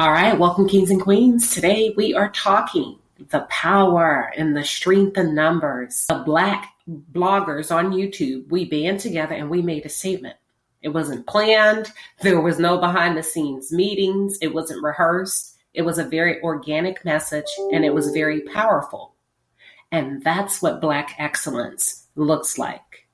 All right, welcome kings and queens. Today we are talking the power and the strength in numbers. The Black bloggers on YouTube, we band together and we made a statement. It wasn't planned. There was no behind the scenes meetings. It wasn't rehearsed. It was a very organic message and it was very powerful. And that's what Black excellence looks like.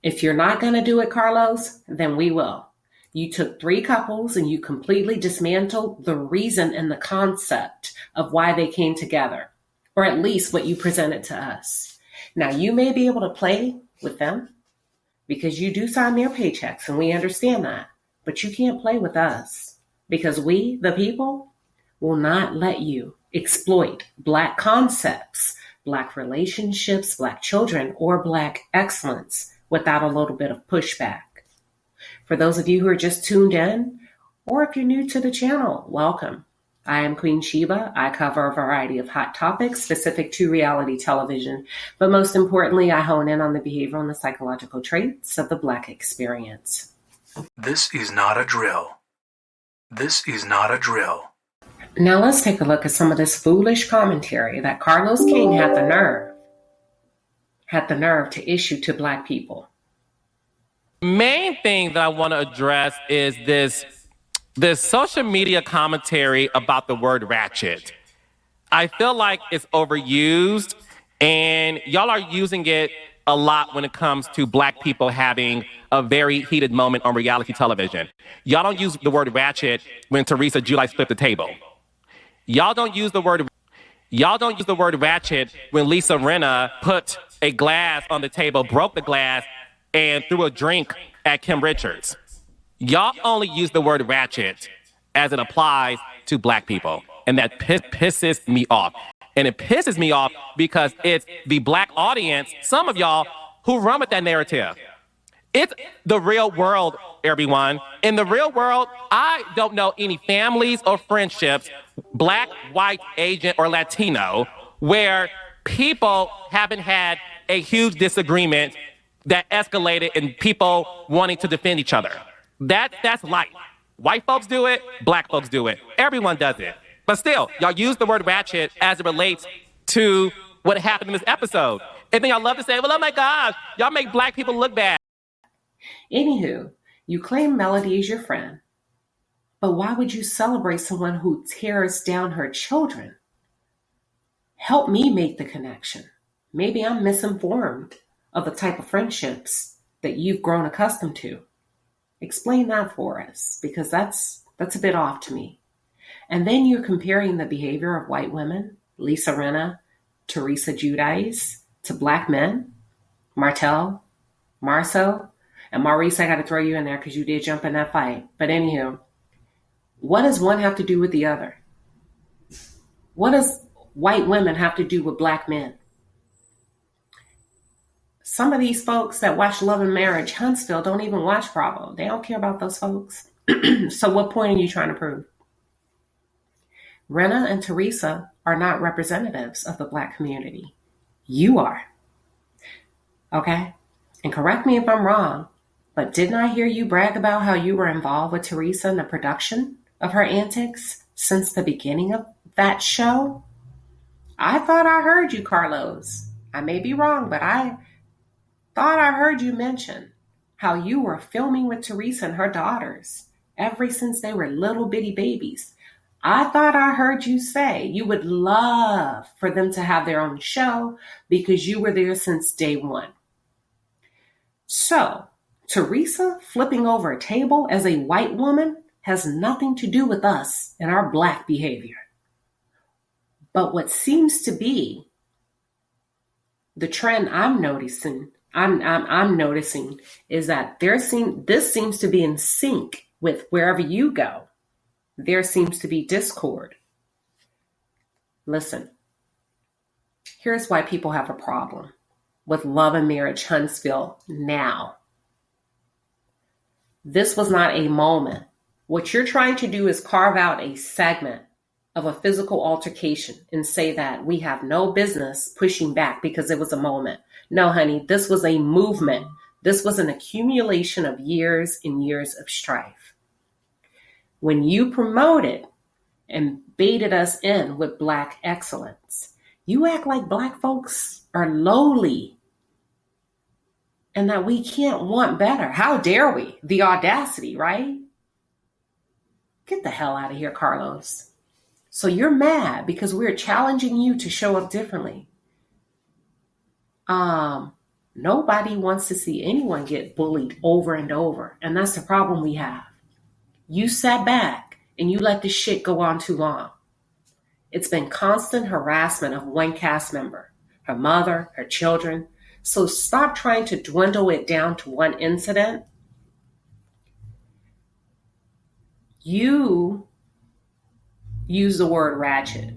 If you're not going to do it, Carlos, then we will. You took 3 couples and you completely dismantled the reason and the concept of why they came together, or at least what you presented to us. Now, you may be able to play with them because you do sign their paychecks and we understand that, but you can't play with us because we, the people, will not let you exploit Black concepts, Black relationships, Black children, or Black excellence without a little bit of pushback. For those of you who are just tuned in, or if you're new to the channel, welcome. I am Queen Shiba. I cover a variety of hot topics specific to reality television, but most importantly, I hone in on the behavioral and the psychological traits of the Black experience. This is not a drill. This is not a drill. Now let's take a look at some of this foolish commentary that Carlos King had the nerve to issue to Black people. Main thing that I want to address is this social media commentary about the word ratchet. I feel like it's overused, and y'all are using it a lot when it comes to Black people having a very heated moment on reality television. Y'all don't use the word ratchet when Teresa Giudice flipped the table. Y'all don't use the word ratchet when Lisa Rinna put a glass on the table, broke the glass, and threw a drink at Kim Richards. Y'all only use the word ratchet as it applies to Black people. And that pisses me off. And it pisses me off because it's the Black audience, some of y'all, who run with that narrative. It's the real world, everyone. In the real world, I don't know any families or friendships, Black, white, Asian, or Latino, where people haven't had a huge disagreement that escalated in people wanting to defend each other. That's life. White folks do it, Black folks do it. Everyone does it. But still, y'all use the word ratchet as it relates to what happened in this episode. And then y'all love to say, well, oh my gosh, y'all make Black people look bad. Anywho, you claim Melody is your friend, but why would you celebrate someone who tears down her children? Help me make the connection. Maybe I'm misinformed of the type of friendships that you've grown accustomed to. Explain that for us, because that's a bit off to me. And then you're comparing the behavior of white women, Lisa Rinna, Teresa Giudice, to Black men, Martel, Marcel, and Maurice, I got to throw you in there because you did jump in that fight. But anywho, what does one have to do with the other? What does white women have to do with Black men? Some of these folks that watch Love and Marriage Huntsville don't even watch Bravo. They don't care about those folks. So what point are you trying to prove? Rinna and Teresa are not representatives of the Black community. You are. Okay? And correct me if I'm wrong, but didn't I hear you brag about how you were involved with Teresa in the production of her antics since the beginning of that show? I thought I heard you, Carlos. I may be wrong, but I thought I heard you mention how you were filming with Teresa and her daughters ever since they were little bitty babies. I thought I heard you say you would love for them to have their own show because you were there since day one. So, Teresa flipping over a table as a white woman has nothing to do with us and our Black behavior. But what seems to be the trend I'm noticing is that this seems to be in sync with wherever you go. There seems to be discord. Listen, here's why people have a problem with Love and Marriage Huntsville now. This was not a moment. What you're trying to do is carve out a segment of a physical altercation and say that we have no business pushing back because it was a moment. No, honey, this was a movement. This was an accumulation of years and years of strife. when you promoted and baited us in with Black excellence, you act like Black folks are lowly and that we can't want better. How dare we? The audacity, right? Get the hell out of here, Carlos. So you're mad because we're challenging you to show up differently. Nobody wants to see anyone get bullied over and over. And that's the problem we have. You sat back and you let this shit go on too long. It's been constant harassment of one cast member, her mother, her children. So stop trying to dwindle it down to one incident. You use the word ratchet.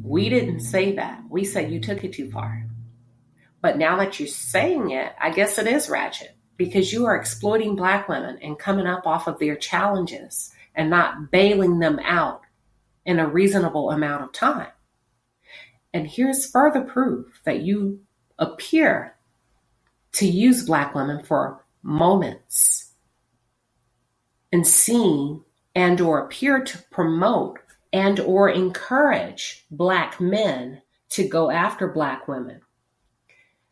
We didn't say that. We said you took it too far. But now that you're saying it, I guess it is ratchet because you are exploiting Black women and coming up off of their challenges and not bailing them out in a reasonable amount of time. And here's further proof that you appear to use Black women for moments and seen and or appear to promote and or encourage Black men to go after Black women.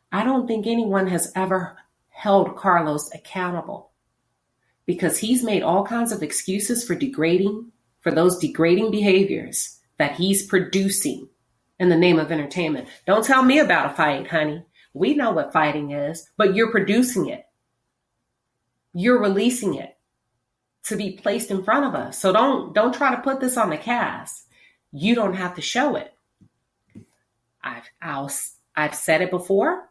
I don't think anyone has ever held Carlos accountable because he's made all kinds of excuses for those degrading behaviors that he's producing in the name of entertainment. Don't tell me about a fight, honey. We know what fighting is, but you're producing it. You're releasing it to be placed in front of us. So don't try to put this on the cast. You don't have to show it. I've said it before,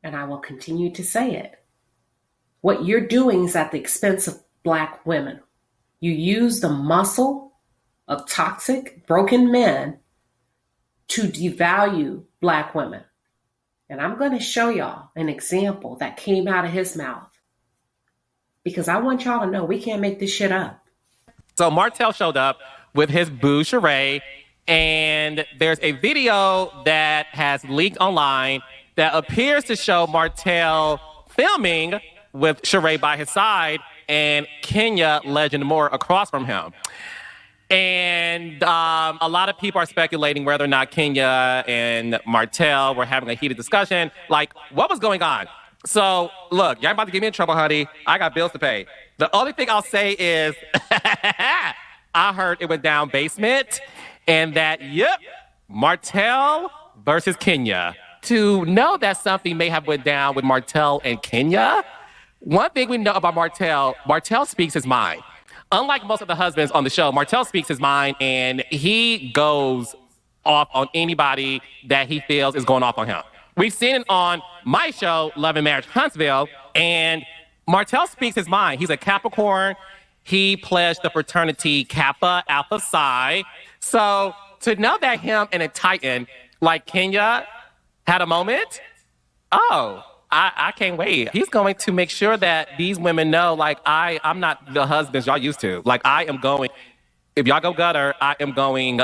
and I will continue to say it. What you're doing is at the expense of Black women. You use the muscle of toxic, broken men to devalue Black women. And I'm going to show y'all an example that came out of his mouth because I want y'all to know we can't make this shit up. So Martel showed up with his boo Sheree, and there's a video that has leaked online that appears to show Martel filming with Sheree by his side and Kenya Legend Moore across from him. And a lot of people are speculating whether or not Kenya and Martel were having a heated discussion. Like, what was going on? So, look, y'all about to get me in trouble, honey. I got bills to pay. The only thing I'll say is I heard it went down basement and that, Martel versus Kenya. To know that something may have went down with Martel and Kenya, one thing we know about Martel speaks his mind. Unlike most of the husbands on the show, Martel speaks his mind and he goes off on anybody that he feels is going off on him. We've seen it on my show, Love and Marriage Huntsville, and Martel speaks his mind. He's a Capricorn. He pledged the fraternity Kappa Alpha Psi. So to know that him and a Titan like Kenya had a moment, I can't wait. He's going to make sure that these women know, like, I'm not the husbands y'all used to. Like, I am going, if y'all go gutter, I am going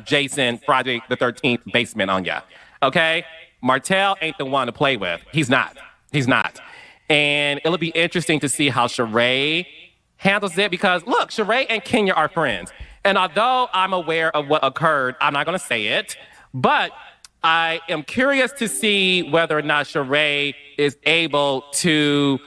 Jason Friday the 13th basement on ya. Okay? Martel ain't the one to play with. He's not. And it'll be interesting to see how Sheree handles it because, look, Sheree and Kenya are friends. And although I'm aware of what occurred, I'm not going to say it, but I am curious to see whether or not Sheree is able to,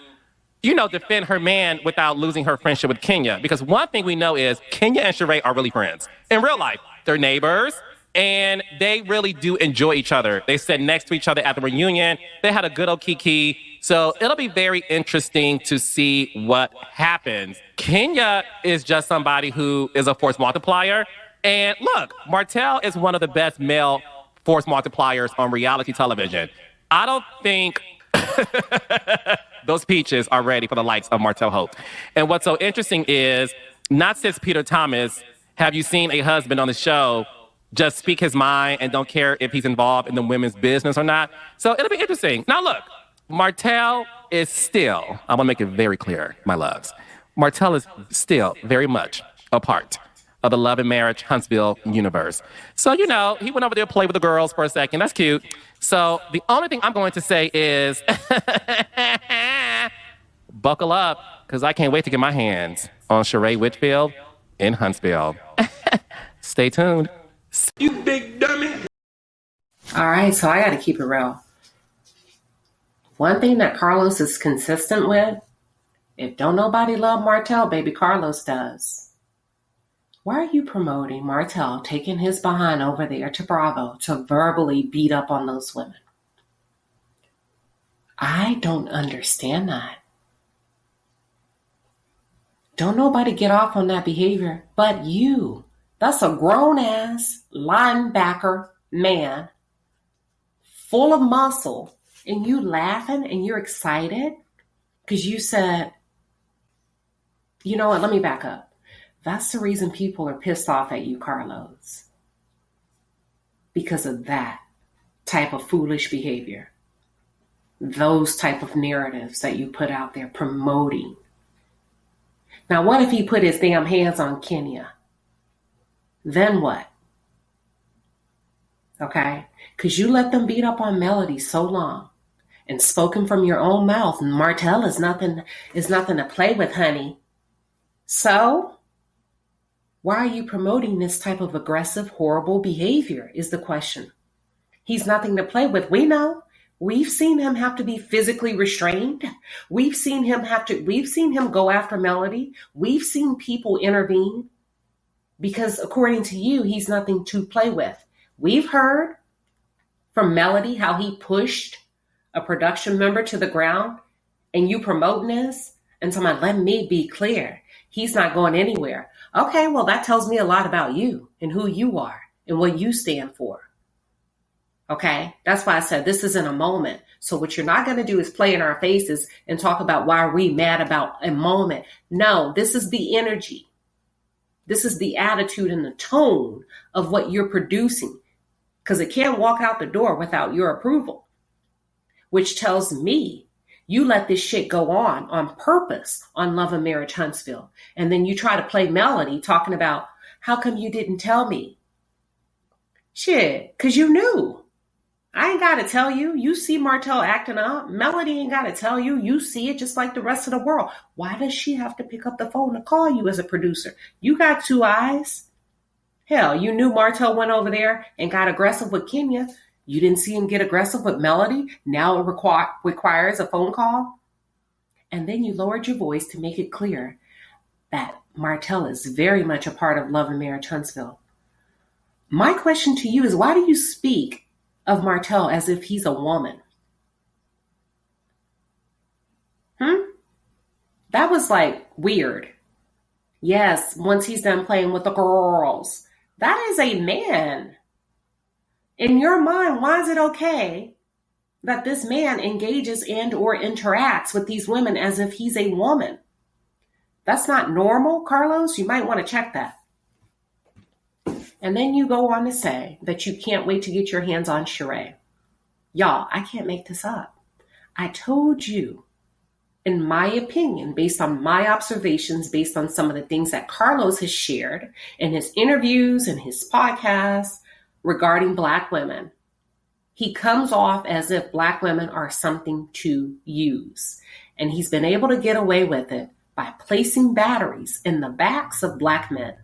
defend her man without losing her friendship with Kenya. Because one thing we know is Kenya and Sheree are really friends. In real life, they're neighbors, and they really do enjoy each other. They sat next to each other at the reunion. They had a good old kiki. So it'll be very interesting to see what happens. Kenya is just somebody who is a force multiplier. And look, Martel is one of the best male force multipliers on reality television. I don't think those peaches are ready for the likes of Martel Holt. And what's so interesting is, not since Peter Thomas have you seen a husband on the show just speak his mind and don't care if he's involved in the women's business or not. So it'll be interesting. Now look, Martel is still, I want to make it very clear, my loves, Martel is still very much a part of the Love and Marriage Huntsville universe. So, he went over there to play with the girls for a second. That's cute. So the only thing I'm going to say is buckle up, because I can't wait to get my hands on Sheree Whitfield in Huntsville. Stay tuned. You big dummy. All right, so I got to keep it real. One thing that Carlos is consistent with, if don't nobody love Martel, baby Carlos does. Why are you promoting Martel taking his behind over there to Bravo to verbally beat up on those women? I don't understand that. Don't nobody get off on that behavior but you. That's a grown-ass linebacker man full of muscle, and you laughing and you're excited because you said, you know what, let me back up. That's the reason people are pissed off at you, Carlos. Because of that type of foolish behavior. Those type of narratives that you put out there promoting. Now, what if he put his damn hands on Kenya? Then what? Okay? Because you let them beat up on Melody so long and spoken from your own mouth. And Martel is nothing to play with, honey. So, why are you promoting this type of aggressive, horrible behavior is the question. He's nothing to play with. We know. We've seen him have to be physically restrained. We've seen him go after Melody. We've seen people intervene because according to you, he's nothing to play with. We've heard from Melody how he pushed a production member to the ground, and you promoting this and somebody, let me be clear. He's not going anywhere. Okay, well, that tells me a lot about you and who you are and what you stand for. Okay, that's why I said this isn't a moment. So what you're not going to do is play in our faces and talk about why are we mad about a moment. No, this is the energy. This is the attitude and the tone of what you're producing, because it can't walk out the door without your approval, which tells me you let this shit go on purpose on Love and Marriage Huntsville. And then you try to play Melody talking about how come you didn't tell me? Shit, because you knew. I ain't got to tell you. You see Martel acting up. Melody ain't got to tell you. You see it just like the rest of the world. Why does she have to pick up the phone to call you as a producer? You got two eyes. Hell, you knew Martel went over there and got aggressive with Kenya. You didn't see him get aggressive with Melody. Now it requires a phone call. And then you lowered your voice to make it clear that Martel is very much a part of Love and Marriage Huntsville. My question to you is, why do you speak of Martel as if he's a woman? That was like weird. Yes, once he's done playing with the girls. That is a man. In your mind, why is it okay that this man engages and or interacts with these women as if he's a woman? That's not normal, Carlos. You might want to check that. And then you go on to say that you can't wait to get your hands on Sheree. Y'all, I can't make this up. I told you, in my opinion, based on my observations, based on some of the things that Carlos has shared in his interviews and his podcasts regarding Black women, he comes off as if Black women are something to use. And he's been able to get away with it by placing batteries in the backs of Black men.